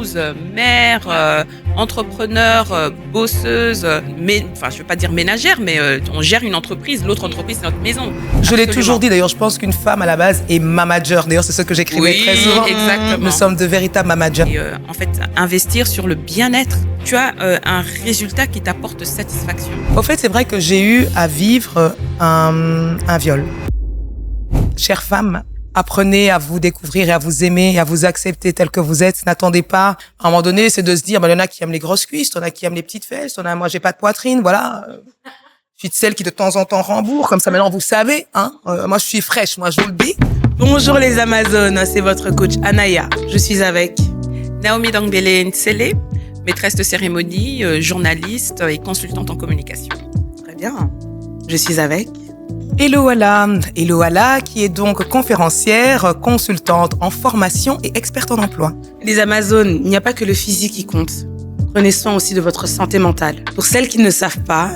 épouse, mère, entrepreneur, bosseuse, enfin je veux pas dire ménagère, mais on gère une entreprise. L'autre entreprise, c'est notre maison. Je l'ai toujours dit, d'ailleurs, je pense qu'une femme à la base est manager. D'ailleurs, c'est ce que j'écrivais très souvent. Exactement. Nous sommes de véritables managers. Et en fait, investir sur le bien-être, tu as un résultat qui t'apporte satisfaction. Au fait, c'est vrai que j'ai eu à vivre un viol. Chère femme, apprenez à vous découvrir et à vous aimer et à vous accepter tel que vous êtes. N'attendez pas. À un moment donné, c'est de se dire, il y en a qui aiment les grosses cuisses, il y en a qui aiment les petites fesses, moi, j'ai pas de poitrine, voilà. Je suis de celle qui de temps en temps rembourre, comme ça maintenant vous savez, hein. Moi, je suis fraîche, moi, je vous le dis. Bonjour les Amazones, c'est votre coach Anaya. Je suis avec Naomi Dangbele Nsele, maîtresse de cérémonie, journaliste et consultante en communication. Très bien. Je suis avec Eloala, qui est donc conférencière, consultante en formation et experte en emploi. les Amazones. Il n'y a pas que le physique qui compte. Prenez soin aussi de votre santé mentale. Pour celles qui ne savent pas,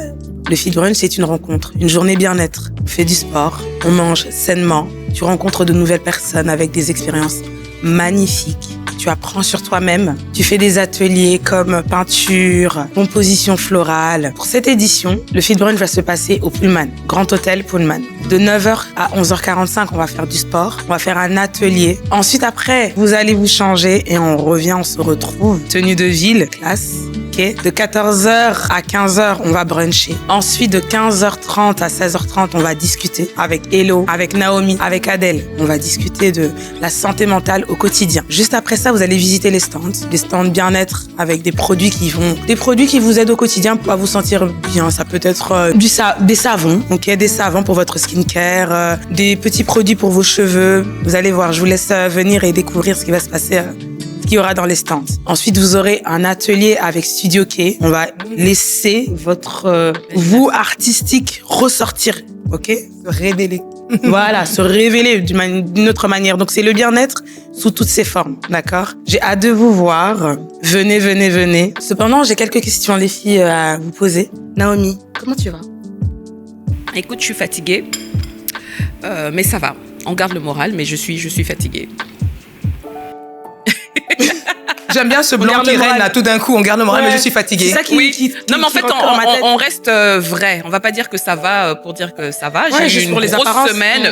le Fit Brunch, c'est une rencontre, une journée bien-être. On fait du sport, on mange sainement, tu rencontres de nouvelles personnes avec des expériences magnifiques. Tu apprends sur toi-même. Tu fais des ateliers comme peinture, composition florale. Pour cette édition, le Fit Brunch va se passer au Pullman, Grand Hôtel Pullman. De 9h à 11h45, on va faire du sport. On va faire un atelier. Ensuite, après, vous allez vous changer et on revient, on se retrouve. Tenue de ville, classe. Okay. De 14h à 15h, on va bruncher. Ensuite, de 15h30 à 16h30, on va discuter avec Hello, avec Naomi, avec Adèle. On va discuter de la santé mentale au quotidien. Juste après ça, vous allez visiter les stands bien-être avec des produits qui vous aident au quotidien pour vous sentir bien. Ça peut être des savons, ok, des savons pour votre skincare, des petits produits pour vos cheveux. Vous allez voir, je vous laisse venir et découvrir ce qui va se passer. Qu'il y aura dans les stands. Ensuite, vous aurez un atelier avec Studio K. On va laisser votre vous artistique ressortir, ok? Se révéler. Voilà, se révéler d'une autre manière. Donc, c'est le bien-être sous toutes ses formes, d'accord? J'ai hâte de vous voir. Venez, venez, venez. Cependant, j'ai quelques questions, les filles, à vous poser. Naomi, comment tu vas? Écoute, je suis fatiguée, mais ça va. On garde le moral, mais je suis fatiguée. J'aime bien ce blanc qui règne là, tout d'un coup, on garde le moral, mais je suis fatiguée. C'est ça qui non, mais en fait, rentre dans ma tête. on reste vrai. On va pas dire que ça va pour dire que ça va. Ouais, J'ai eu une pour les grosse apparences. semaine,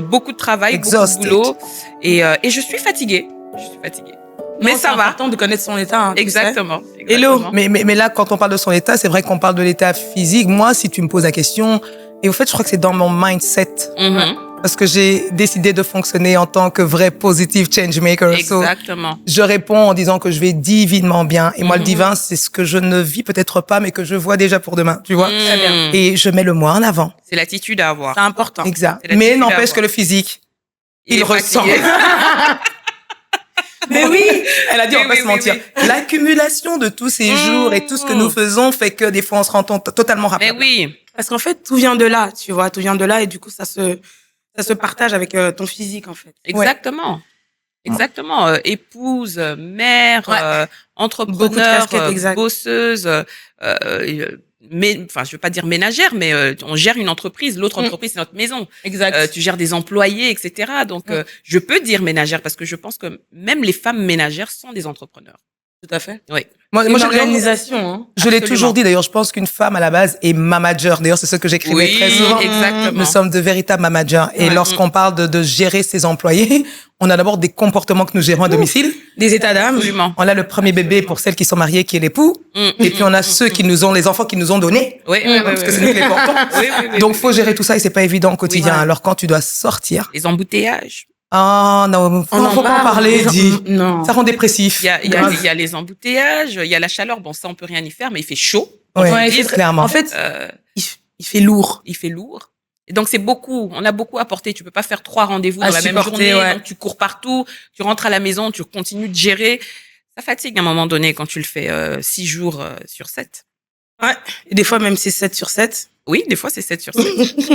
beaucoup de travail, Exhausted. beaucoup de boulot. Et je suis fatiguée. Mais ça c'est va. important de connaître son état. Hein, tu sais. Exactement. Hello. Mais là, quand on parle de son état, c'est vrai qu'on parle de l'état physique. Moi, si tu me poses la question, et au fait, je crois que c'est dans mon mindset. Mhm. Parce que j'ai décidé de fonctionner en tant que vrai positive change maker. So, Exactement. je réponds en disant que je vais divinement bien. Et moi, le divin, c'est ce que je ne vis peut-être pas, mais que je vois déjà pour demain, tu vois. Très bien. Et je mets le moi en avant. C'est l'attitude à avoir. C'est important. Exact. C'est la Mais difficile à n'empêche avoir. que le physique, il est ressent. fatigué. Mais oui, elle a dit, on va pas Oui, se mentir. oui. L'accumulation de tous ces jours et tout ce que nous faisons fait que des fois, on se rend totalement Mais rappelable. oui. Parce qu'en fait, tout vient de là, tu vois. Tout vient de là et du coup, ça se partage avec ton physique, en fait. Exactement. Exactement. Épouse, mère, Ouais. entrepreneur, Beaucoup de casquettes, exact. bosseuse, enfin, je veux pas dire ménagère, mais on gère une entreprise. L'autre entreprise, c'est notre maison. Exact. Tu gères des employés, etc. Donc, je peux dire ménagère parce que je pense que même les femmes ménagères sont des entrepreneurs. Tout à fait. Oui. Moi, Une j'ai- organisation, hein. Je l'ai Absolument. toujours dit, d'ailleurs, je pense qu'une femme à la base est manager. D'ailleurs, c'est ce que j'écrivais très souvent. exactement. Nous sommes de véritables managers. Et Ouais. lorsqu'on parle de gérer ses employés, on a d'abord des comportements que nous gérons à domicile. Des états d'âme. Absolument. On a le premier bébé pour celles qui sont mariées, qui est l'époux. Et puis on a ceux qui nous ont, les enfants qui nous ont donnés. Oui, oui, oui. Parce que c'est nous qui les portons. oui. Donc, faut gérer tout ça et c'est pas évident au quotidien. Ouais. Alors, quand tu dois sortir. Les embouteillages. Ah, non, faut pas en parler, dis. Non. Ça rend dépressif. Il y a les embouteillages, il y a la chaleur. Bon, ça, on peut rien y faire, mais il fait chaud. Ouais, Ouais, clairement. En fait, Euh, il fait lourd. il fait lourd. Et donc, c'est beaucoup. On a beaucoup à porter. Tu peux pas faire 3 rendez-vous À dans la même supporter, journée. ouais. Donc, tu cours partout. Tu rentres à la maison. Tu continues de gérer. Ça fatigue à un moment donné quand tu le fais 6 jours sur 7. Ouais. Et des fois, même c'est 7 sur 7. Oui, des fois, c'est 7 sur 7.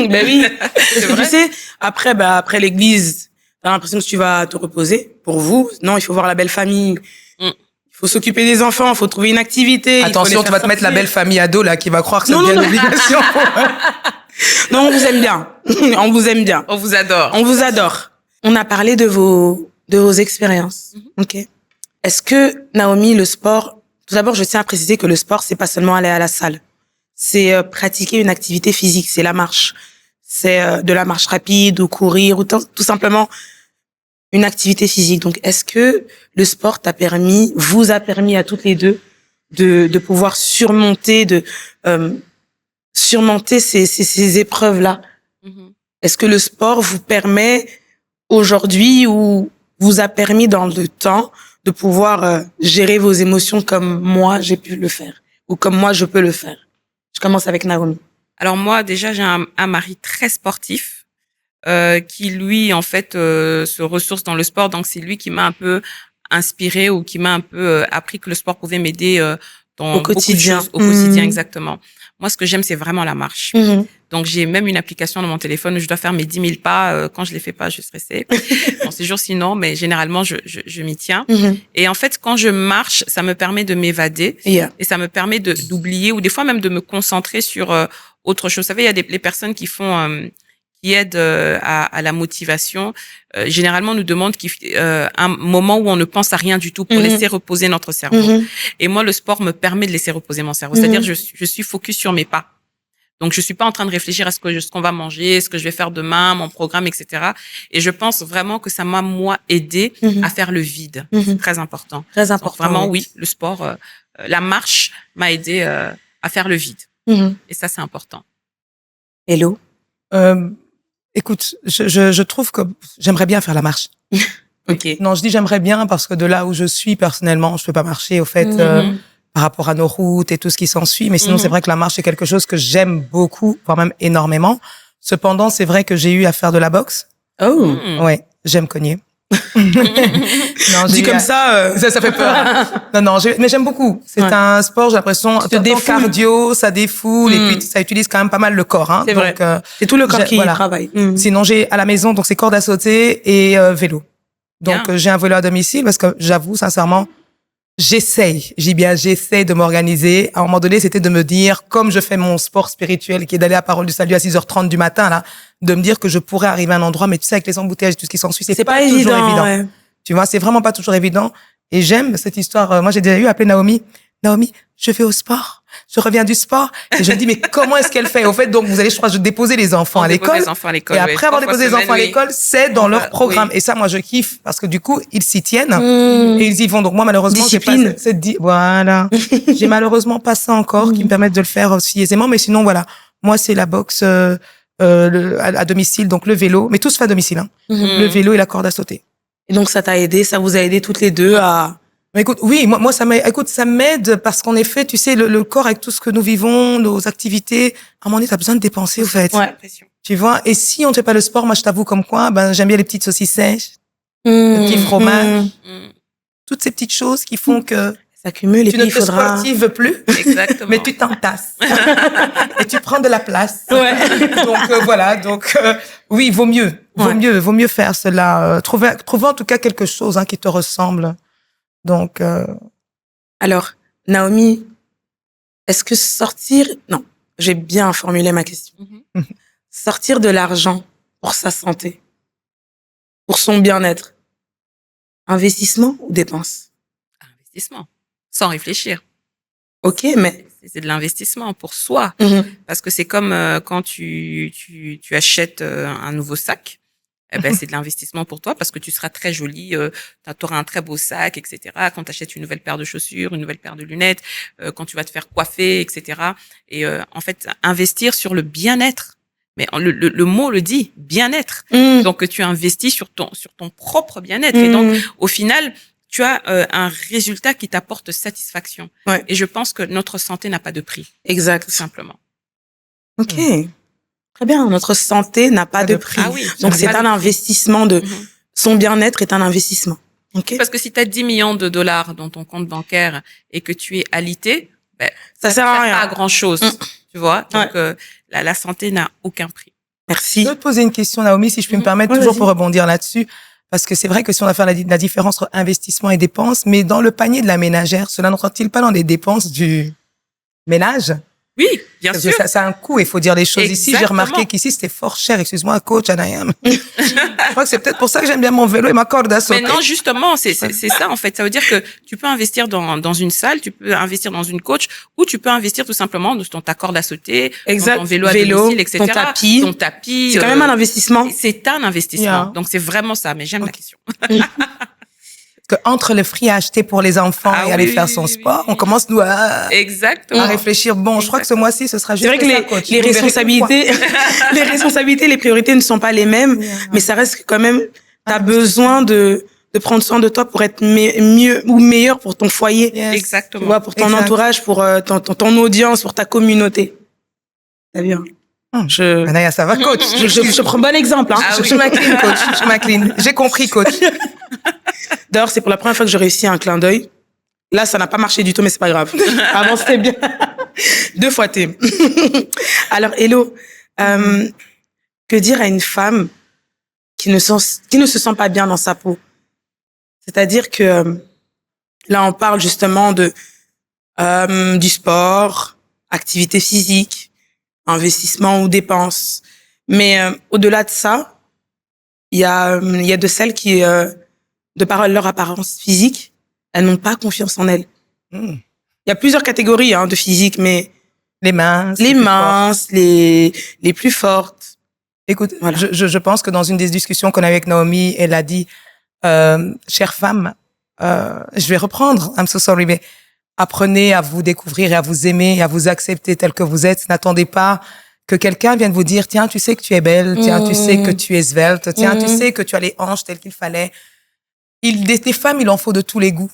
Ben oui. C'est Parce que vrai. tu sais, après l'église, t'as l'impression que tu vas te reposer. Pour vous, non, il faut voir la belle famille. Mm. Il faut s'occuper des enfants, il faut trouver une activité. il faut Attention, les tu faire vas te mettre la sortir. belle famille ado, là, qui va croire que c'est Non, bien non, une non. obligation. Non, on vous aime bien. On vous aime bien. On vous adore. On vous adore. On a parlé de vos expériences. Ok. Est-ce que, Naomi, le sport, tout d'abord, je tiens à préciser que le sport, c'est pas seulement aller à la salle. C'est pratiquer une activité physique, c'est la marche. C'est de la marche rapide ou courir ou tout simplement une activité physique. Donc, est-ce que le sport vous a permis à toutes les deux de pouvoir surmonter ces épreuves-là? Est-ce que le sport vous permet aujourd'hui ou vous a permis dans le temps de pouvoir gérer vos émotions comme moi j'ai pu le faire ou comme moi je peux le faire? Je commence avec Naomi. Alors moi, déjà, j'ai un mari très sportif qui, lui, en fait, se ressource dans le sport. Donc, c'est lui qui m'a un peu inspirée ou qui m'a un peu appris que le sport pouvait m'aider dans Au quotidien. Beaucoup de choses, au quotidien, exactement. Moi, ce que j'aime, c'est vraiment la marche. Mhm. Donc, j'ai même une application dans mon téléphone où je dois faire mes 10 000 pas. Quand je les fais pas, je suis stressée. Bon, ces jours-ci, non, mais généralement, je m'y tiens. Mhm. Et en fait, quand je marche, ça me permet de m'évader Yeah. et ça me permet d'oublier ou des fois même de me concentrer sur autre chose. Vous savez, il y a les personnes qui font qui aident à la motivation. Généralement, nous demandent un moment où on ne pense à rien du tout pour laisser reposer notre cerveau. Mhm. Et moi, le sport me permet de laisser reposer mon cerveau. C'est-à-dire, je suis focus sur mes pas. Donc, je suis pas en train de réfléchir à ce qu'on va manger, ce que je vais faire demain, mon programme, etc. Et je pense vraiment que ça m'a, moi, aidé à faire le vide. C'est très important. Très Donc, important. vraiment, oui, le sport, la marche m'a aidé à faire le vide. Mhm. Et ça, c'est important. Hello. Écoute, je trouve que j'aimerais bien faire la marche. Ok. Non, je dis j'aimerais bien parce que de là où je suis, personnellement, je peux pas marcher, au fait, par rapport à nos routes et tout ce qui s'ensuit. Mais sinon, c'est vrai que la marche, c'est quelque chose que j'aime beaucoup, voire même énormément. Cependant, c'est vrai que j'ai eu à faire de la boxe. Oh. Ouais, j'aime cogner. Non, Dit comme ça. ça fait peur. Non, mais j'aime beaucoup. C'est Ouais. un sport, j'ai l'impression, Tu te tant défoules. cardio, ça défoule et puis ça utilise quand même pas mal le corps. Hein. C'est vrai. Donc, C'est tout le corps qui voilà. travaille. Sinon, j'ai à la maison, donc c'est corde à sauter et vélo. Donc, Bien. j'ai un vélo à domicile parce que j'avoue, sincèrement, j'essaye de m'organiser. À un moment donné, c'était de me dire, comme je fais mon sport spirituel qui est d'aller à Parole du Salut à 6h30 du matin, là, de me dire que je pourrais arriver à un endroit, mais tu sais, avec les embouteillages et tout ce qui s'ensuit, c'est pas toujours évident. Ouais. Tu vois, c'est vraiment pas toujours évident. Et j'aime cette histoire. Moi, j'ai déjà eu à appeler Naomi. Naomi, je vais au sport. Je reviens du sport. Et je me dis, mais comment est-ce qu'elle fait? Au fait, donc, vous allez, je crois, déposer les enfants à l'école. Les enfants à l'école. Et après avoir déposé les enfants à l'école, c'est dans leur programme. Oui. Et ça, moi, je kiffe parce que du coup, ils s'y tiennent Mm. et ils y vont. Donc moi, malheureusement, j'ai pas Discipline. voilà. J'ai malheureusement pas ça encore qui me permettent de le faire aussi aisément. Mais sinon, voilà. Moi, c'est la boxe à domicile, donc le vélo. Mais tout se fait à domicile. Hein. Le vélo et la corde à sauter. Et donc, ça vous a aidé toutes les deux à... Mais écoute, oui, moi, ça m'aide parce qu'en effet, tu sais, le corps avec tout ce que nous vivons, nos activités, à un moment donné, t'as besoin de dépenser, au fait. Ouais. Tu vois, et si on ne fait pas le sport, moi, je t'avoue comme quoi, j'aime bien les petites saucisses sèches, le petit fromage, toutes ces petites choses qui font que S'accumule et tu puis ne il te faudra... sportives plus, Exactement. mais tu t'entasses. Et tu prends de la place. Ouais. Donc, voilà. Donc, oui, vaut mieux faire cela. Trouver en tout cas quelque chose, qui te ressemble. Donc, Alors, Naomi, est-ce que non, j'ai bien formulé ma question. Sortir de l'argent pour sa santé, pour son bien-être, investissement ou dépense? Investissement. Sans réfléchir. Ok, mais... C'est de l'investissement pour soi. Parce que c'est comme quand tu achètes un nouveau sac. Eh ben, c'est de l'investissement pour toi parce que tu seras très jolie, tu auras un très beau sac, etc. Quand tu achètes une nouvelle paire de chaussures, une nouvelle paire de lunettes, quand tu vas te faire coiffer, etc. Et en fait, investir sur le bien-être. Mais le mot le dit, bien-être. Donc, tu investis sur ton propre bien-être. Et donc, au final, tu as un résultat qui t'apporte satisfaction. Ouais. Et je pense que notre santé n'a pas de prix. Exact. Tout simplement. Ok. Très bien. Notre santé n'a pas de prix. Ah oui. Donc, c'est un investissement son bien-être est un investissement. Ok. Parce que si tu as 10 millions de dollars dans ton compte bancaire et que tu es alité, ça sert à rien. Pas à grand chose. Tu vois? Donc, la santé n'a aucun prix. Merci. je veux te poser une question, Naomi, si je peux me permettre, Ouais, toujours vas-y. pour rebondir là-dessus. Parce que c'est vrai que si on a fait la différence entre investissement et dépenses, mais dans le panier de la ménagère, cela n'entre-t-il pas dans les dépenses du ménage? Oui, bien Parce que sûr. ça a un coût, il faut dire les choses ici. J'ai Exactement. remarqué qu'ici, c'était fort cher. Excuse-moi, coach Anayam. Je crois que c'est peut-être pour ça que j'aime bien mon vélo et ma corde à sauter. Mais non, justement, c'est ça en fait. Ça veut dire que tu peux investir dans une salle, tu peux investir dans une coach, ou tu peux investir tout simplement dans ta corde à sauter, dans ton vélo à domicile, etc. Ton tapis. C'est quand même un investissement. C'est un investissement. Yeah. Donc c'est vraiment ça. Mais j'aime la question. Que entre le fruit à acheter pour les enfants et aller faire son sport, on commence nous à Exactement. réfléchir. Bon, je crois que ce mois-ci, ce sera juste C'est vrai que les responsabilités, les responsabilités, les priorités ne sont pas les mêmes, mais ça reste que quand même, t'as besoin de prendre soin de toi pour être mieux ou meilleur pour ton foyer. Yes. Exactement. Tu vois, pour ton entourage, pour ton audience, pour ta communauté. T'as vu, hein? Anaya, ça va, coach. Je prends bon exemple, hein. Je m'incline, coach. Je m'incline. J'ai compris, coach. D'ailleurs, c'est pour la première fois que j'ai réussi un clin d'œil. Là, ça n'a pas marché du tout, mais c'est pas grave. Avant, c'était bien. 2 fois T. Alors, Hello, que dire à une femme qui ne se sent pas bien dans sa peau? C'est-à-dire que là, on parle justement du sport, activité physique, investissement ou dépenses. Mais au-delà de ça, il y a de celles qui, de par leur apparence physique, elles n'ont pas confiance en elles. Il y a plusieurs catégories de physique, mais les minces, les plus fortes. Écoute, voilà. je pense que dans une des discussions qu'on a eues avec Naomi, elle a dit, chère femme, je vais reprendre, I'm so sorry, mais apprenez à vous découvrir et à vous aimer et à vous accepter tel que vous êtes. N'attendez pas que quelqu'un vienne vous dire, tiens, tu sais que tu es belle, tiens, tu sais que tu es svelte, tiens, tu sais que tu as les hanches telles qu'il fallait. Des femmes, il en faut de tous les goûts.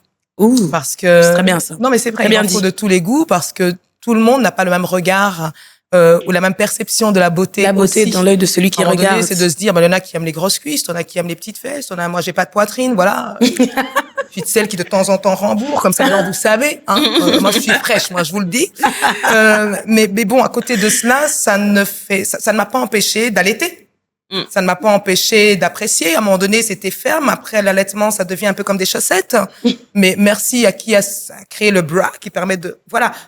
Parce que c'est très bien ça. Non, mais c'est vrai, il en faut de tous les goûts parce que tout le monde n'a pas le même regard ou la même perception de la beauté. La beauté aussi. dans l'œil de celui qui regarde. C'est de se dire, il y en a qui aiment les grosses cuisses, il y en a qui aiment les petites fesses, moi j'ai pas de poitrine, voilà. Je suis de celle qui de temps en temps rembourre, comme ça, alors vous savez. Moi je suis fraîche, moi je vous le dis. Mais bon, à côté de cela, ça ne m'a pas empêché d'allaiter. Ça ne m'a pas empêché d'apprécier. À un moment donné, c'était ferme. Après l'allaitement, ça devient un peu comme des chaussettes. Mais merci à qui a créé le bra qui permet de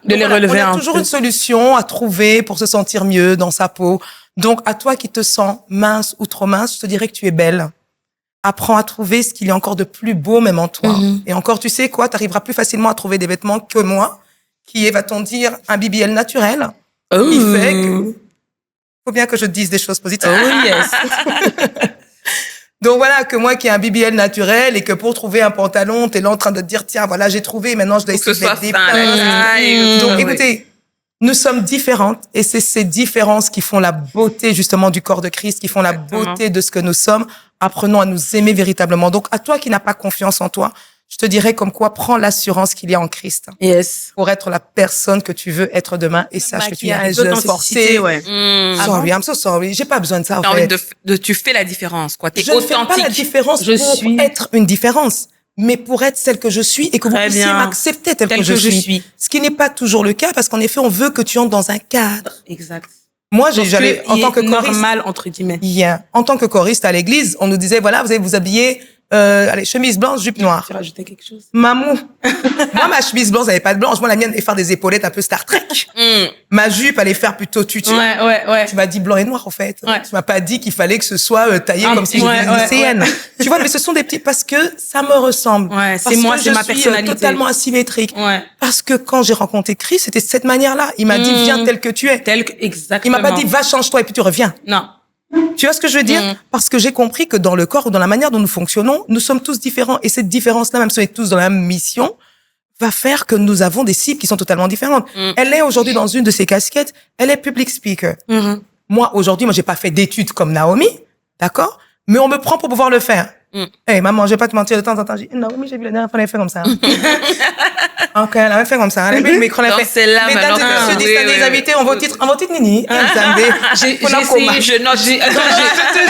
les relever un peu. On a toujours une solution à trouver pour se sentir mieux dans sa peau. Donc, à toi qui te sens mince ou trop mince, je te dirais que tu es belle. Apprends à trouver ce qu'il y a encore de plus beau même en toi. Et encore, tu sais quoi, tu arriveras plus facilement à trouver des vêtements que moi, qui est, va-t-on dire, un BBL naturel. Qui fait que faut bien que je te dise des choses positives. Oh yes. Donc voilà, que moi qui ai un BBL naturel et que pour trouver un pantalon, t'es là en train de te dire, tiens, voilà, j'ai trouvé, maintenant je dois essayer de mettre des tailles. Donc écoutez, nous sommes différentes et c'est ces différences qui font la beauté justement du corps de Christ, qui font la beauté de ce que nous sommes. Apprenons à nous aimer véritablement. Donc à toi qui n'as pas confiance en toi, je te dirais comme quoi, prends l'assurance qu'il y a en Christ. Yes. Pour être la personne que tu veux être demain et sache que tu es un jeune forcé. Ouais. Sorry, I'm so sorry. J'ai pas besoin de ça, en fait. Tu fais la différence, quoi. T'es authentique. Je ne fais pas la différence pour être une différence, mais pour être celle que je suis et que vous puissiez m'accepter telle que je suis. Ce qui n'est pas toujours le cas parce qu'en effet, on veut que tu entres dans un cadre. Exact. Moi, j'allais, en tant que choriste. Normal, entre guillemets. En tant que choriste à l'église, on nous disait, voilà, vous allez vous habiller allez, chemise blanche, jupe noire. Tu rajoutais quelque chose? Mamou. Moi, ma chemise blanche, elle n'avait pas de blanche. Moi, la mienne, elle allait faire des épaulettes un peu Star Trek. Ma jupe allait faire plutôt tutu. Ouais. Tu m'as dit blanc et noir, en fait. Ouais. Tu m'as pas dit qu'il fallait que ce soit taillé comme si j'étais une lycéenne. Tu vois, mais ce sont des petits, parce que ça me ressemble. Ouais, c'est moi, c'est ma personnalité. Totalement asymétrique. Ouais. Parce que quand j'ai rencontré Christ, c'était de cette manière-là. Il m'a dit, viens tel que tu es. Exactement. Il m'a pas dit, va, change-toi et puis tu reviens. Non. Tu vois ce que je veux dire? Parce que j'ai compris que dans le corps ou dans la manière dont nous fonctionnons, nous sommes tous différents. Et cette différence-là, même si on est tous dans la même mission, va faire que nous avons des cibles qui sont totalement différentes. Elle est aujourd'hui dans une de ses casquettes, elle est public speaker. Moi, aujourd'hui, j'ai pas fait d'études comme Naomi, d'accord? Mais on me prend pour pouvoir le faire. Hey, maman, je vais pas te mentir, de temps en temps, j'ai dit, Naomi, j'ai vu la dernière fois, elle avait fait comme ça. Ok, elle avait fait comme ça. Elle avait le micro, elle a fait. C'est là, mesdames et messieurs, distingués invités, on va au titre Nini.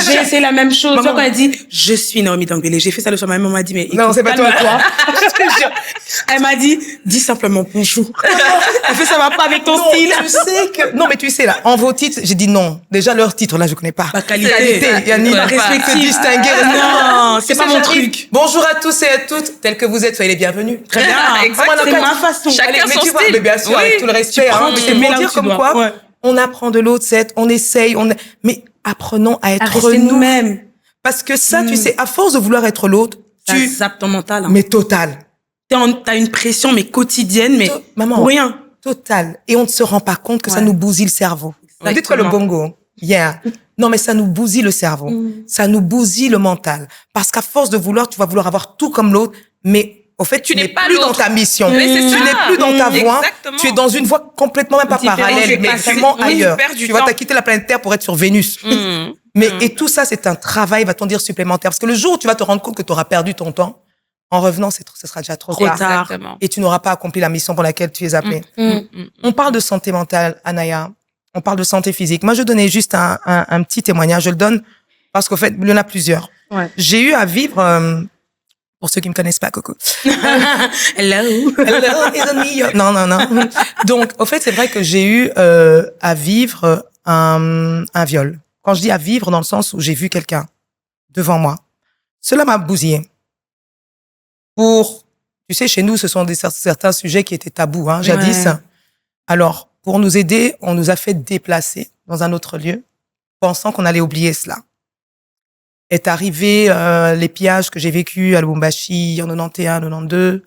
J'ai essayé la même chose. Tu vois, quand elle dit, je suis Naomi Dangbele, j'ai fait ça le soir, ma maman m'a dit, mais. Non, c'est pas toi. Elle m'a dit, dis simplement bonjour. Elle fait, ça va pas avec ton Non, style. tu sais que... Non, mais tu sais, là, en vos titres, j'ai dit non. Déjà, leur titre, là, je connais pas. Ma qualité. Il y a ni Ouais, la pas. respecter, distinguer. Non, c'est Tu pas sais, mon j'arrive. truc. Bonjour à tous et à toutes, tels que vous êtes, soyez les bienvenus. Très bien. Exactement. C'est ma façon. Chacun mais son tu vois, style. mais bien sûr, Oui. avec tout le respect, prends, mais tu c'est mets pour là où dire tu comme dois. quoi, Ouais. on apprend de l'autre, on essaye, mais apprenons à À être rester nous. nous-mêmes. Parce que ça, tu sais, à force de vouloir être l'autre, Ça tu... zappe ton mental. Hein. Mais total. T'as une pression, mais quotidienne, mais Maman, pour rien. total. Et on ne se rend pas compte que ça Ouais. nous bousille le cerveau. Exactement. Dites quoi le bongo? Yeah. Non, mais ça nous bousille le cerveau. Ça nous bousille le mental. Parce qu'à force de vouloir, tu vas vouloir avoir tout comme l'autre, mais au fait, tu n'es n'es pas plus dans l'autre. ta mission. Mais c'est Tu ça. n'es plus dans ta voie. Exactement. Tu es dans une voie complètement même pas Différente, parallèle, j'ai mais passé- vraiment oui, ailleurs. tu perds du Tu vois, temps. t'as quitté la planète Terre pour être sur Vénus. Mm. Et tout ça, c'est un travail, va-t-on dire, supplémentaire. Parce que le jour où tu vas te rendre compte que tu auras perdu ton temps, en revenant, ce sera déjà trop tard. Exactement. Et tu n'auras pas accompli la mission pour laquelle tu es appelé. On parle de santé mentale, Anaya. On parle de santé physique. Moi, je donnais juste un petit témoignage. Je le donne parce qu'en fait, il y en a plusieurs. Ouais. J'ai eu à vivre, pour ceux qui me connaissent pas, coucou. Hello. Hello, isn't me? Non, non, non. Donc, au fait, c'est vrai que j'ai eu à vivre un viol. Quand je dis à vivre, dans le sens où j'ai vu quelqu'un devant moi, cela m'a bousillé. Tu sais, chez nous, ce sont certains sujets qui étaient tabous, hein, jadis. Ouais. Alors, pour nous aider, on nous a fait déplacer dans un autre lieu, pensant qu'on allait oublier cela. Est arrivé les pillages que j'ai vécus à Lubumbashi en 91, 92.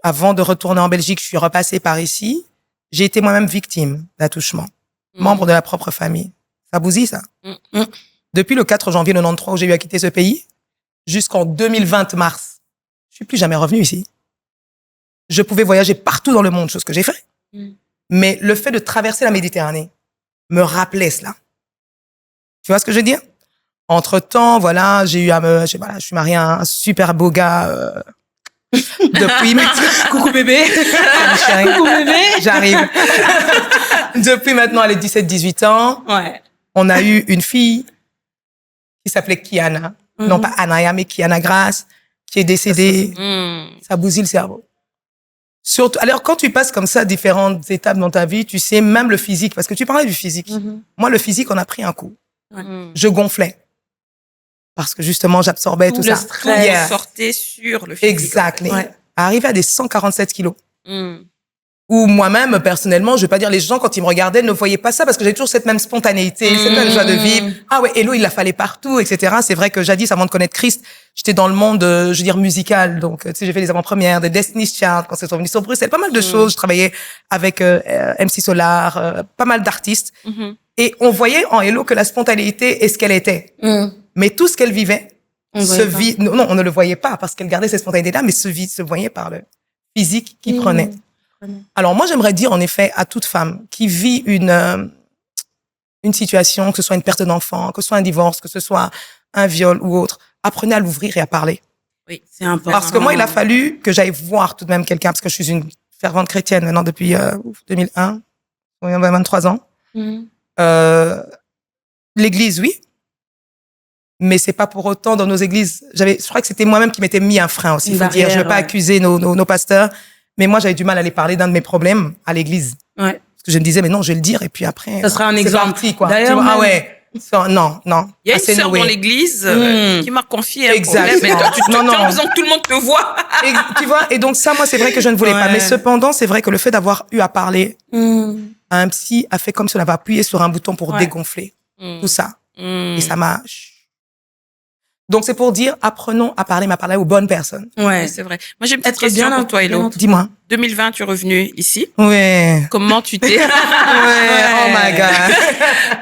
Avant de retourner en Belgique, je suis repassée par ici. J'ai été moi-même victime d'attouchement, membre de la propre famille. Ça bousille, ça. Depuis le 4 janvier 93 où j'ai eu à quitter ce pays, jusqu'en 2020 mars, je suis plus jamais revenue ici. Je pouvais voyager partout dans le monde, chose que j'ai fait. Mais le fait de traverser la Méditerranée me rappelait cela. Tu vois ce que je veux dire? Entre-temps, voilà, j'ai eu je suis mariée à un super beau gars depuis Coucou bébé. chérie. Coucou bébé. J'arrive. Depuis maintenant, elle est 17-18 ans. Ouais. On a eu une fille qui s'appelait Kiana. Non pas Anaya, mais Kiana Grace, qui est décédée. Ça bousille le cerveau. Surtout, alors quand tu passes comme ça différentes étapes dans ta vie, tu sais, même le physique, parce que tu parlais du physique. Moi, le physique, on a pris un coup. Je gonflais. Parce que justement, j'absorbais tout Le ça. stress. Yeah. Sortait sur le physique. Exactly. Ouais. Arrivé à des 147 kilos. Mm. Où moi-même, personnellement, je vais pas dire, les gens, quand ils me regardaient, ne voyaient pas ça parce que j'ai toujours cette même spontanéité, cette même joie de vivre. Ah ouais, Hello, il la fallait partout, etc. C'est vrai que jadis, avant de connaître Christ, j'étais dans le monde, je veux dire, musical. Donc, tu sais, j'ai fait les avant-premières de Destiny's Child quand c'est revenu sur Bruxelles. Pas mal de choses. Je travaillais avec MC Solar, pas mal d'artistes. Et on voyait en Hello que la spontanéité est ce qu'elle était. Mais tout ce qu'elle vivait, non, on ne le voyait pas parce qu'elle gardait cette spontanéité-là, mais se voyait par le physique qu'il prenait. Alors moi, j'aimerais dire en effet à toute femme qui vit une situation, que ce soit une perte d'enfant, que ce soit un divorce, que ce soit un viol ou autre, apprenez à l'ouvrir et à parler. Oui, C'est important. Parce que moi, il a fallu que j'aille voir tout de même quelqu'un, parce que je suis une fervente chrétienne maintenant depuis 2001, 23 ans. L'église, oui. Mais c'est pas pour autant dans nos églises. Je crois que c'était moi-même qui m'étais mis un frein aussi. Une Faut dire, je veux barrière, pas accuser nos pasteurs, mais moi j'avais du mal à aller parler d'un de mes problèmes à l'église. Ouais. Parce que je me disais, mais non, je vais le dire et puis après. Ça sera un c'est exemple. parti, quoi. D'ailleurs, Tu vois, ah même- ouais. Non. Il y a une Assez sœur noué. dans l'église qui m'a confié un Exactement. problème. Mais toi, tu Non, as non. l'impression que tout le monde te voit. Et, tu vois, et donc ça, moi, c'est vrai que je ne voulais pas. Ouais. Mais cependant, c'est vrai que le fait d'avoir eu à parler à un psy a fait comme si on avait appuyé sur un bouton pour Ouais. dégonfler tout ça. Mm. Et ça m'a... Donc, c'est pour dire, apprenons à parler, mais à parler aux bonnes personnes. Oui, Ouais. c'est vrai. Moi, j'ai une petite Être question bien pour toi, bien Hello. entouré. Dis-moi. 2020, tu es revenu ici. Ouais. Comment tu t'es... Oh my God.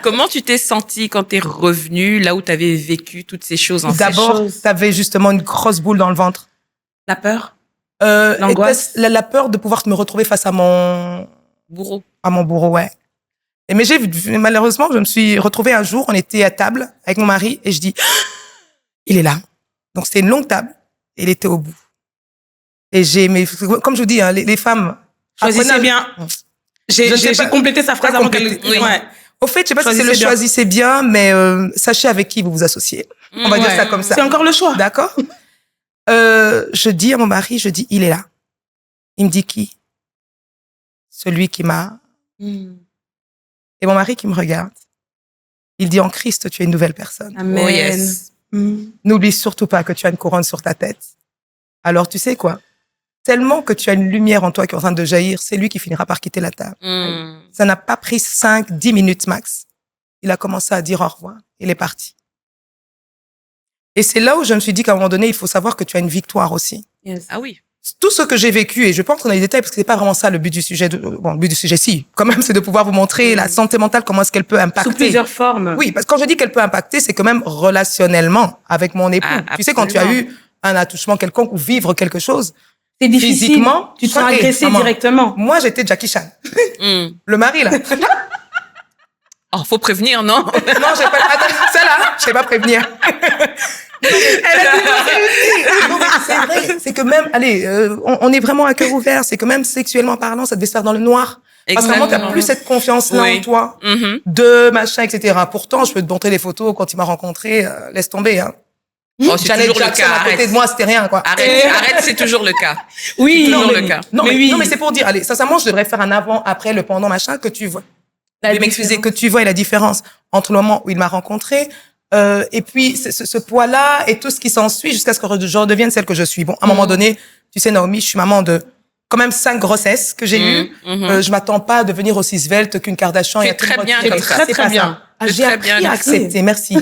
Comment tu t'es senti quand t'es revenu là où t'avais vécu toutes ces choses en D'abord, choses. t'avais justement une grosse boule dans le ventre. La peur. Et L'angoisse. la peur de pouvoir me retrouver face à mon bourreau? bourreau, ouais. Et mais malheureusement, je me suis retrouvée un jour, on était à table avec mon mari et je dis, il est là. Donc c'était une longue table et il était au bout. Et mais comme je vous dis, hein, les femmes. Choisissez apprenez à- bien. Je ne sais J'ai pas- complété sa phrase T'as avant qu'elle... complété. Oui. Ouais. Au fait, je sais pas si c'est le Choisissez bien. choisissez bien, mais sachez avec qui vous vous associez. On va dire Ouais. ça comme ça. C'est encore le choix. D'accord. Je dis à mon mari, il est là. Il me dit qui? Celui qui m'a... Et mon mari qui me regarde, il dit en Christ, tu es une nouvelle personne. Amen. Oh yes. N'oublie surtout pas que tu as une couronne sur ta tête. Alors tu sais quoi? Tellement que tu as une lumière en toi qui est en train de jaillir, c'est lui qui finira par quitter la table. Ça n'a pas pris 5-10 minutes max. Il a commencé à dire au revoir. Il est parti. Et c'est là où je me suis dit qu'à un moment donné, il faut savoir que tu as une victoire aussi. Yes. Ah oui. Tout ce que j'ai vécu, et je pense qu'on a les détails parce que c'est pas vraiment ça le but du sujet. Bon, le but du sujet, si, quand même, c'est de pouvoir vous montrer la santé mentale, comment est-ce qu'elle peut impacter. Sous plusieurs formes. Oui, parce que quand je dis qu'elle peut impacter, c'est quand même relationnellement avec mon époux. Ah, tu sais, quand tu as eu un attouchement quelconque ou vivre quelque chose, c'est difficile. Physiquement, tu te sens agressé directement. Moi, j'étais Jackie Chan. Le mari, là. Oh, faut prévenir, non? Non, j'ai pas, attends, celle-là, je sais pas prévenir. C'est vrai, c'est que même, allez, on est vraiment à cœur ouvert, c'est que même sexuellement parlant, ça devait se faire dans le noir. Parce que vraiment, t'as plus cette confiance-là en toi, de machin, etc. Pourtant, je peux te montrer les photos quand il m'a rencontré, laisse tomber, hein. Oh, c'est toujours le cas. À côté de moi, c'était rien, quoi. Arrête, c'est toujours le cas. Oui, c'est toujours le cas. Non, mais c'est pour dire, allez, sincèrement, je devrais faire un avant, après, le pendant, machin, que tu vois. Je vais m'excuser, que tu vois la différence entre le moment où il m'a rencontré, et puis ce poids-là et tout ce qui s'ensuit jusqu'à ce que je redevienne celle que je suis. Bon, à un moment donné, tu sais, Naomi, je suis maman de quand même 5 grossesses que j'ai eues. Je m'attends pas à devenir aussi svelte qu'une Kardashian. C'est très bien comme ça. Très bien. J'ai appris à accepter, merci.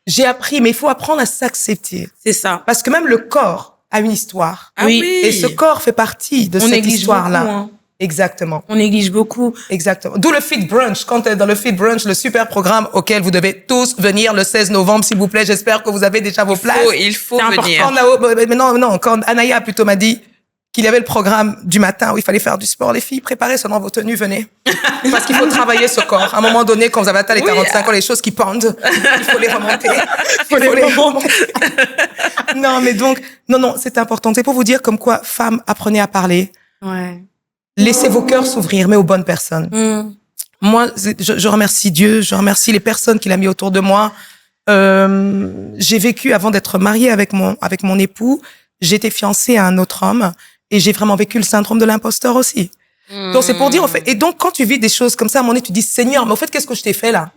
J'ai appris, mais il faut apprendre à s'accepter. C'est ça. Parce que même le corps a une histoire. Ah oui. Et ce corps fait partie de cette histoire-là. Beaucoup, hein. Exactement. On néglige beaucoup. Exactement. D'où le Fit Brunch. Quand tu es dans le Fit Brunch, le super programme auquel vous devez tous venir le 16 novembre, s'il vous plaît. J'espère que vous avez déjà vos places. Il faut venir. Mais non, quand Anaya plutôt m'a dit qu'il y avait le programme du matin où il fallait faire du sport, les filles, préparez seulement vos tenues, venez. Parce qu'il faut travailler ce corps. À un moment donné, quand vous avez atteint les 45 ans, les choses qui pendent, il faut les remonter. Il faut les remonter. Non, mais donc, non, c'est important. C'est pour vous dire comme quoi, femmes, apprenez à parler. Ouais. Laissez vos cœurs s'ouvrir, mais aux bonnes personnes. Moi, je remercie Dieu, je remercie les personnes qu'il a mis autour de moi. J'ai vécu, avant d'être mariée avec mon époux, j'étais fiancée à un autre homme et j'ai vraiment vécu le syndrome de l'imposteur aussi. Donc, c'est pour dire, en fait, et donc, quand tu vis des choses comme ça, à un moment donné, tu dis, Seigneur, mais au fait, qu'est-ce que je t'ai fait là?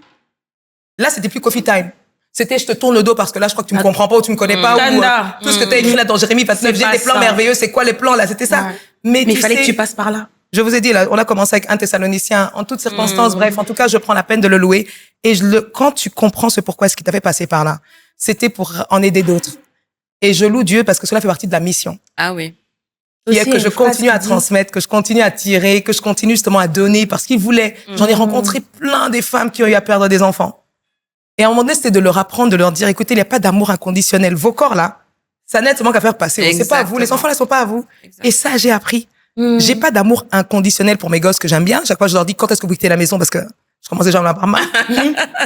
Là, c'était plus coffee time. C'était, je te tourne le dos parce que là, je crois que tu me comprends pas ou tu me connais pas. Ou, tout ce que tu as écrit là dans Jérémie 29, j'ai des plans merveilleux. C'est quoi les plans là? C'était ça. Ouais. Mais il fallait que tu passes par là. Je vous ai dit, là, on a commencé avec 1 Thessalonicien, en toutes circonstances, bref, en tout cas, je prends la peine de le louer. Et quand tu comprends ce pourquoi est-ce qu'il t'avait passé par là, c'était pour en aider d'autres. Et je loue Dieu parce que cela fait partie de la mission. Ah oui. Qui est que je continue à transmettre, que je continue à tirer, que je continue justement à donner parce qu'il voulait. J'en ai rencontré plein des femmes qui ont eu à perdre des enfants. Et à un moment donné, c'était de leur apprendre, de leur dire, écoutez, il n'y a pas d'amour inconditionnel. Vos corps là, ça n'a seulement qu'à faire passer. C'est pas à vous. Les enfants là sont pas à vous. Exactement. Et ça, j'ai appris. J'ai pas d'amour inconditionnel pour mes gosses que j'aime bien. Chaque fois, je leur dis quand est-ce que vous quittez la maison parce que je commence déjà à en avoir marre.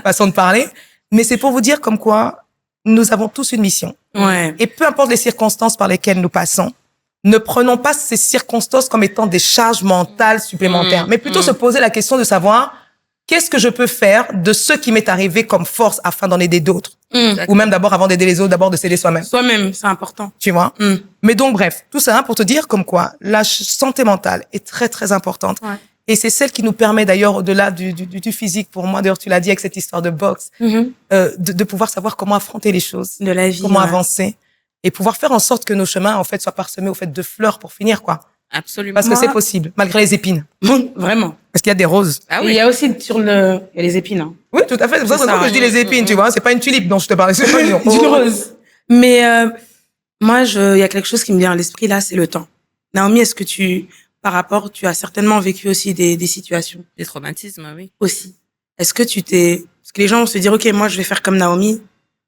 Façon de parler. Mais c'est pour vous dire comme quoi nous avons tous une mission. Ouais. Et peu importe les circonstances par lesquelles nous passons, ne prenons pas ces circonstances comme étant des charges mentales supplémentaires, mais plutôt se poser la question de savoir qu'est-ce que je peux faire de ce qui m'est arrivé comme force afin d'en aider d'autres. Ou même d'abord, avant d'aider les autres, d'abord de s'aider soi-même. Soi-même, c'est important. Tu vois? Mais donc, bref, tout ça pour te dire comme quoi la santé mentale est très, très importante. Ouais. Et c'est celle qui nous permet d'ailleurs, au-delà du physique, pour moi, d'ailleurs, tu l'as dit avec cette histoire de boxe, de pouvoir savoir comment affronter les choses. De la vie. Comment avancer. Et pouvoir faire en sorte que nos chemins, en fait, soient parsemés, au fait, de fleurs pour finir, quoi. Absolument. Parce que c'est possible, malgré les épines. Vraiment. Parce qu'il y a des roses. Ah Et oui. il y a aussi il y a les épines. Hein. Oui, tout à fait. C'est pour ça que je dis les épines, tu vois. C'est pas une tulipe dont je te parle. C'est pas une rose. Mais moi, il y a quelque chose qui me vient à l'esprit là, c'est le temps. Naomi, est-ce que tu as certainement vécu aussi des situations Des traumatismes, oui. aussi. Est-ce que parce que les gens vont se dire, ok, moi, je vais faire comme Naomi,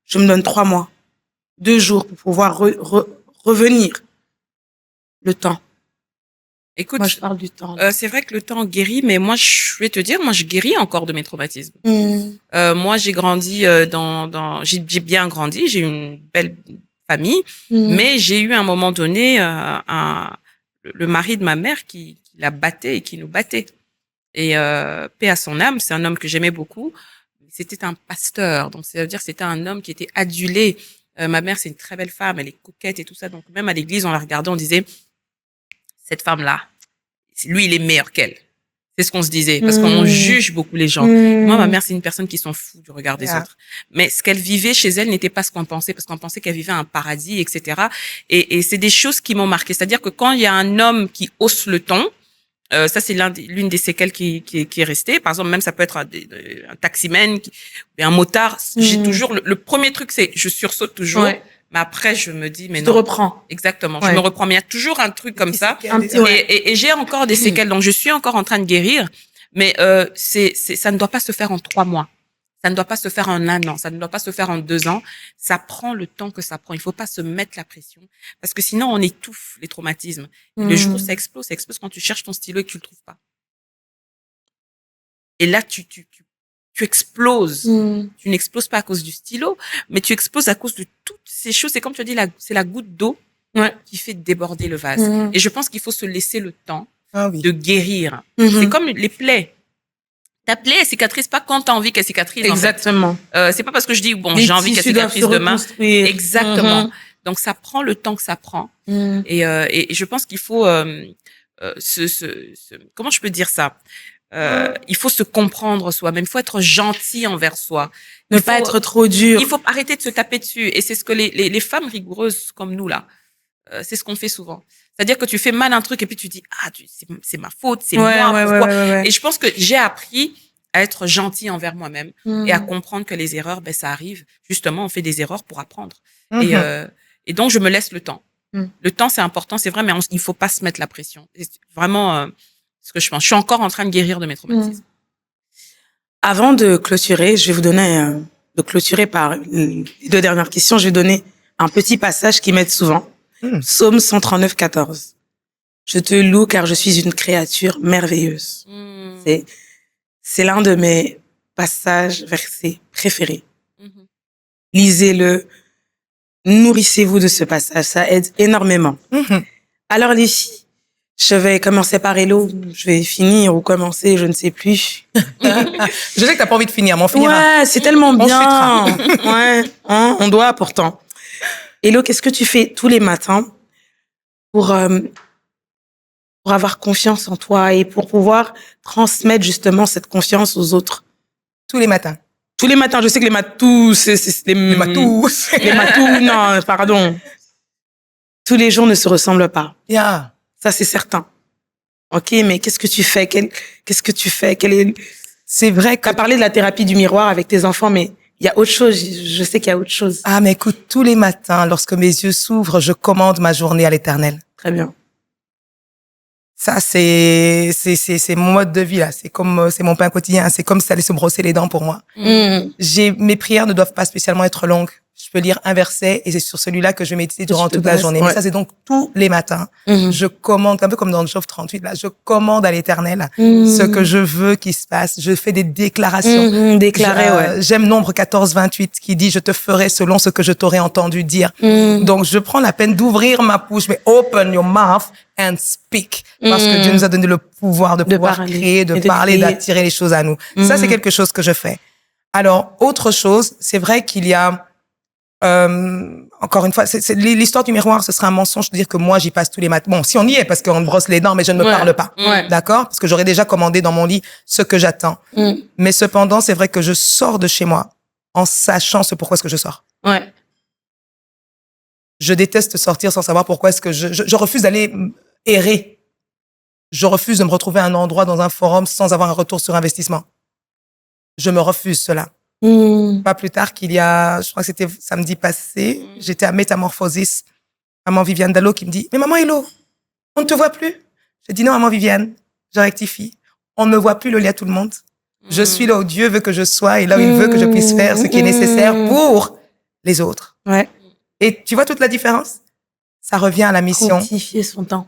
je me donne 3 mois, 2 jours pour pouvoir revenir. Le temps. Écoute, Moi, je parle du temps. c'est vrai que le temps guérit, mais moi, je vais te dire, moi, je guéris encore de mes traumatismes. Moi, j'ai grandi j'ai bien grandi, j'ai une belle famille, mais j'ai eu à un moment donné le mari de ma mère qui la battait et qui nous battait. Et paix à son âme, c'est un homme que j'aimais beaucoup. C'était un pasteur, donc c'est-à-dire c'était un homme qui était adulé. Ma mère, c'est une très belle femme, elle est coquette et tout ça, donc même à l'église, on la regardait, on disait cette femme-là, lui, il est meilleur qu'elle. C'est ce qu'on se disait, parce qu'on juge beaucoup les gens. Moi, ma mère, c'est une personne qui s'en fout du regard des autres. Mais ce qu'elle vivait chez elle n'était pas ce qu'on pensait, parce qu'on pensait qu'elle vivait un paradis, etc. Et c'est des choses qui m'ont marqué. C'est-à-dire que quand il y a un homme qui hausse le ton, ça c'est l'une des séquelles qui est restée. Par exemple, même ça peut être un taximan, un motard. J'ai toujours le premier truc, c'est je sursaute toujours. Ouais. Mais après, je me dis, mais non. Tu te reprends. Exactement. Ouais. Je me reprends. Mais il y a toujours un truc comme ça. Ouais. Et j'ai encore des séquelles. Donc, je suis encore en train de guérir. Mais, ça ne doit pas se faire en 3 mois. Ça ne doit pas se faire en 1 an. Ça ne doit pas se faire en 2 ans. Ça prend le temps que ça prend. Il faut pas se mettre la pression. Parce que sinon, on étouffe les traumatismes. Le jour où ça explose quand tu cherches ton stylo et que tu le trouves pas. Et là, tu exploses. Tu n'exploses pas à cause du stylo, mais tu exploses à cause de toutes ces choses. C'est comme tu as dit, c'est la goutte d'eau qui fait déborder le vase. Et je pense qu'il faut se laisser le temps de guérir. C'est comme les plaies. Ta plaie, elle cicatrise pas quand tu as envie qu'elle cicatrise. Exactement. En fait. C'est pas parce que je dis, bon, j'ai envie qu'elle cicatrise demain. Exactement. Donc, ça prend le temps que ça prend. Et je pense qu'il faut comment je peux dire ça? Il faut se comprendre soi-même. Il faut être gentil envers soi. Ne pas être trop dur. Il faut arrêter de se taper dessus. Et c'est ce que les femmes rigoureuses comme nous, là, c'est ce qu'on fait souvent. C'est-à-dire que tu fais mal un truc et puis tu dis, c'est ma faute, c'est moi, pourquoi? Ouais. Et je pense que j'ai appris à être gentil envers moi-même et à comprendre que les erreurs, ça arrive. Justement, on fait des erreurs pour apprendre. Et donc, je me laisse le temps. Le temps, c'est important, c'est vrai, mais il faut pas se mettre la pression. C'est vraiment, ce que je pense. Je suis encore en train de guérir de mes traumatismes. Avant de clôturer, je vais vous donner, de clôturer par les 2 dernières questions, je vais donner un petit passage qui m'aide souvent. Psaume 139, 14. Je te loue car je suis une créature merveilleuse. C'est l'un de mes passages, versets préférés. Lisez-le. Nourrissez-vous de ce passage. Ça aide énormément. Alors, les filles, je vais commencer par Hello. Je vais finir ou commencer, je ne sais plus. Je sais que t'as pas envie de finir, mais on finira. Ouais, c'est tellement bien. Ouais, on doit pourtant. Hello, qu'est-ce que tu fais tous les matins pour avoir confiance en toi et pour pouvoir transmettre justement cette confiance aux autres? Tous les matins. Tous les matins, je sais que les matous, les matous. Les matous, non, pardon. Tous les jours ne se ressemblent pas. Yeah. Ça, c'est certain. Ok, mais qu'est-ce que tu fais? Qu'est-ce que tu fais? C'est vrai que... T'as parlé de la thérapie du miroir avec tes enfants, mais il y a autre chose. Je sais qu'il y a autre chose. Ah, mais écoute, tous les matins, lorsque mes yeux s'ouvrent, je commande ma journée à l'Éternel. Très bien. Ça, c'est mon mode de vie, là. C'est mon pain quotidien. C'est comme si ça allait se brosser les dents pour moi. Mes prières ne doivent pas spécialement être longues. Je peux lire un verset et c'est sur celui-là que je vais méditer durant toute la journée. Ouais. Mais ça, c'est donc tous les matins. Je commande, un peu comme dans Job 38, là, je commande à l'Éternel ce que je veux qu'il se passe. Je fais des déclarations. J'aime Nombre 14, 28 qui dit, je te ferai selon ce que je t'aurai entendu dire. Donc, je prends la peine d'ouvrir ma bouche, mais open your mouth and speak. Parce que Dieu nous a donné le pouvoir de pouvoir créer, de parler, d'attirer les choses à nous. Ça, c'est quelque chose que je fais. Alors, autre chose, c'est vrai qu'il y a, encore une fois, l'histoire du miroir, ce serait un mensonge de dire que moi, j'y passe tous les matins. Bon, si on y est, parce qu'on me brosse les dents, mais je ne me parle pas. D'accord? Parce que j'aurais déjà commandé dans mon lit ce que j'attends. Mais cependant, c'est vrai que je sors de chez moi en sachant ce pourquoi est-ce que je sors. Je déteste sortir sans savoir pourquoi est-ce que je refuse d'aller errer. Je refuse de me retrouver à un endroit dans un forum sans avoir un retour sur investissement. Je me refuse cela. Pas plus tard qu'il y a, je crois que c'était samedi passé, j'étais à Métamorphosis. Maman Viviane Dallot qui me dit, mais maman Hello, on ne te voit plus. J'ai dit non, maman Viviane, je rectifie. On ne me voit plus, le lit à tout le monde. Je suis là où Dieu veut que je sois et là où il veut que je puisse faire ce qui est nécessaire pour les autres. Et tu vois toute la différence? Ça revient à la mission. Fructifier son temps.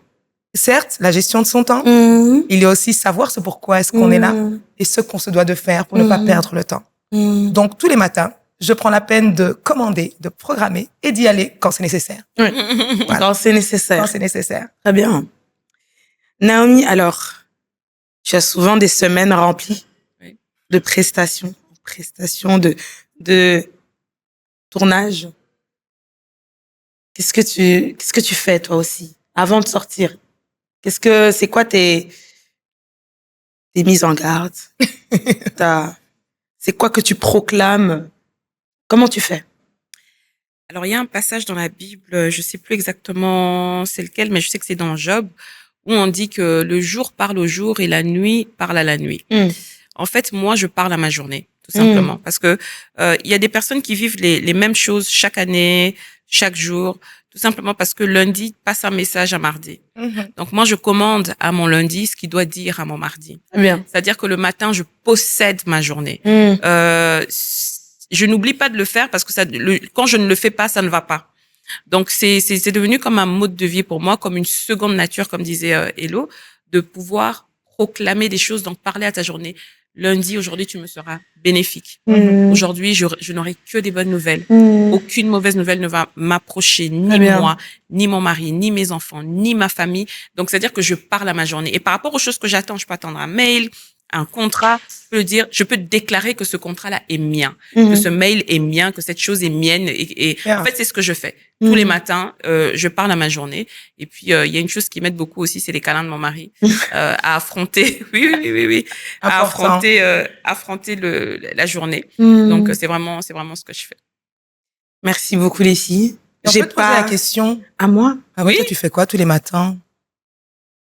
Certes, la gestion de son temps. Il y a aussi savoir ce pourquoi est-ce qu'on est là et ce qu'on se doit de faire pour ne pas perdre le temps. Donc, tous les matins, je prends la peine de commander, de programmer et d'y aller quand c'est nécessaire. Voilà. Quand c'est nécessaire. Quand c'est nécessaire. Très bien. Naomi, alors, tu as souvent des semaines remplies de prestations, de tournage. Qu'est-ce que tu fais, toi aussi, avant de sortir? C'est quoi tes mises en garde? C'est quoi que tu proclames? Comment tu fais? Alors, il y a un passage dans la Bible, je sais plus exactement c'est lequel, mais je sais que c'est dans Job, où on dit que le jour parle au jour et la nuit parle à la nuit. En fait, moi, je parle à ma journée, tout simplement, parce que il y a des personnes qui vivent les mêmes choses chaque année, chaque jour, tout simplement parce que lundi passe un message à mardi. Donc moi, je commande à mon lundi ce qu'il doit dire à mon mardi. Bien. C'est-à-dire que le matin, je possède ma journée. Je n'oublie pas de le faire parce que quand je ne le fais pas, ça ne va pas. Donc c'est devenu comme un mode de vie pour moi, comme une seconde nature, comme disait Hello, de pouvoir proclamer des choses, donc parler à ta journée. Lundi, aujourd'hui, tu me seras bénéfique. Aujourd'hui, je n'aurai que des bonnes nouvelles. Aucune mauvaise nouvelle ne va m'approcher, ni moi, ni mon mari, ni mes enfants, ni ma famille. Donc, c'est-à-dire que je parle à ma journée. Et par rapport aux choses que j'attends, je peux attendre un mail, un contrat, je peux déclarer que ce contrat-là est mien, que ce mail est mien, que cette chose est mienne. Et en fait, c'est ce que je fais. Tous les matins, je parle à ma journée. Et puis, il y a une chose qui m'aide beaucoup aussi, c'est les câlins de mon mari, à affronter, oui, à affronter la journée. Donc, c'est vraiment ce que je fais. Merci beaucoup, les filles. J'ai pas la question. À moi? Ah oui, toi, tu fais quoi tous les matins?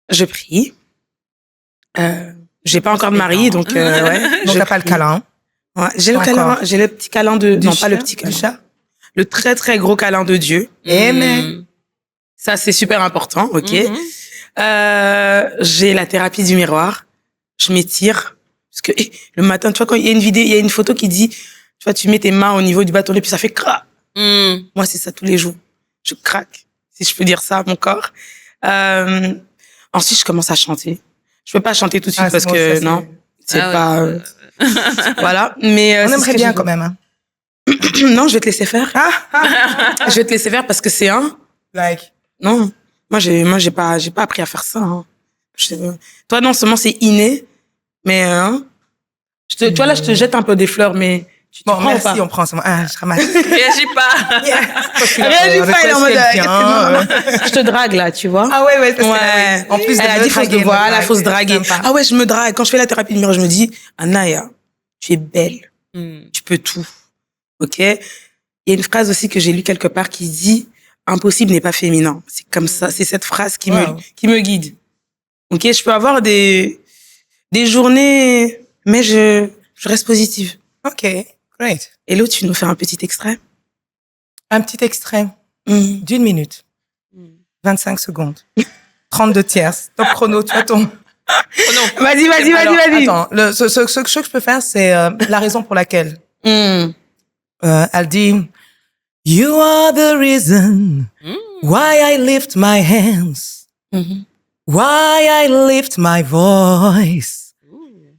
Je prie. J'ai pas encore de mari, donc ouais. Donc t'as pas le câlin. Ouais, j'ai le câlin, j'ai le petit câlin non, pas le petit câlin. Le très très gros câlin de Dieu. Amen. Ça c'est super important, ok. J'ai la thérapie du miroir. Je m'étire parce que le matin, tu vois, quand il y a une photo qui dit, tu vois, tu mets tes mains au niveau du bâtonnet puis ça fait crac. Moi c'est ça tous les jours. Je craque, si je peux dire ça à mon corps. Ensuite je commence à chanter. Je peux pas chanter tout de suite parce que non, c'est pas voilà, mais on aimerait bien quand même hein. Non, je vais te laisser faire. Je vais te laisser faire parce que c'est non, moi j'ai pas appris à faire ça hein. Toi non seulement c'est inné, mais tu vois là je te jette un peu des fleurs mais bon, merci, on prend ça. Je ramasse. Réagis pas. Réagis pas, il est en mode, je te drague, là, tu vois. Ah ouais, ouais. En plus, elle a dit, faut se draguer. Ah ouais, je me drague. Quand je fais la thérapie de miroir, je me dis, Anaya, tu es belle. Tu peux tout. OK? Il y a une phrase aussi que j'ai lue quelque part qui dit, impossible n'est pas féminin. C'est comme ça. C'est cette phrase qui me guide. OK? Je peux avoir des journées, mais je reste positive. OK. Great. Hello, tu nous fais un petit extrait? Un petit extrait d'1 minute. 25 secondes. 32 tierces. Top chrono, tu as ton... Vas-y. Attends, ce que je peux faire, c'est la raison pour laquelle. Elle dit, You are the reason why I lift my hands, why I lift my voice,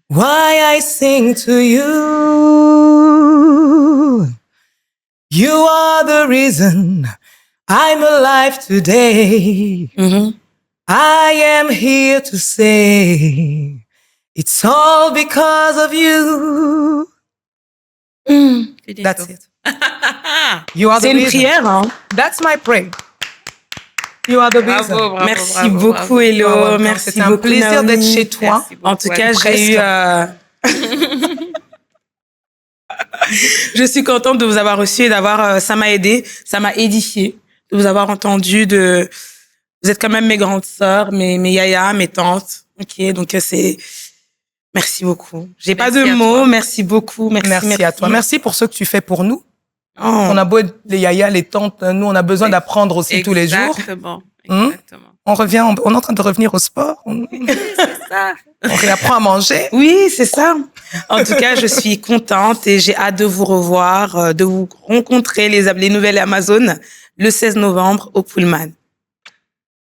why I sing to you. You are the reason I'm alive today. I am here to say it's all because of you. That's it. You are the C'est une prière, hein? That's my prayer. You are the reason. Bravo, merci beaucoup, Hello. Merci beaucoup. C'est un plaisir d'être chez toi. En tout cas, j'ai eu... Je suis contente de vous avoir reçu et d'avoir... ça m'a aidé, ça m'a édifié de vous avoir entendu. Vous êtes quand même mes grandes sœurs, mes yayas, mes tantes. OK, donc c'est... Merci beaucoup. J'ai pas de mots. Merci beaucoup. Merci à toi. Merci pour ce que tu fais pour nous. On a beau être les yayas, les tantes, nous, on a besoin d'apprendre aussi tous les jours. Exactement. On est en train de revenir au sport. C'est ça. On réapprend à manger. Oui, c'est ça. En tout cas, je suis contente et j'ai hâte de vous revoir, de vous rencontrer les nouvelles Amazones le 16 novembre au Pullman.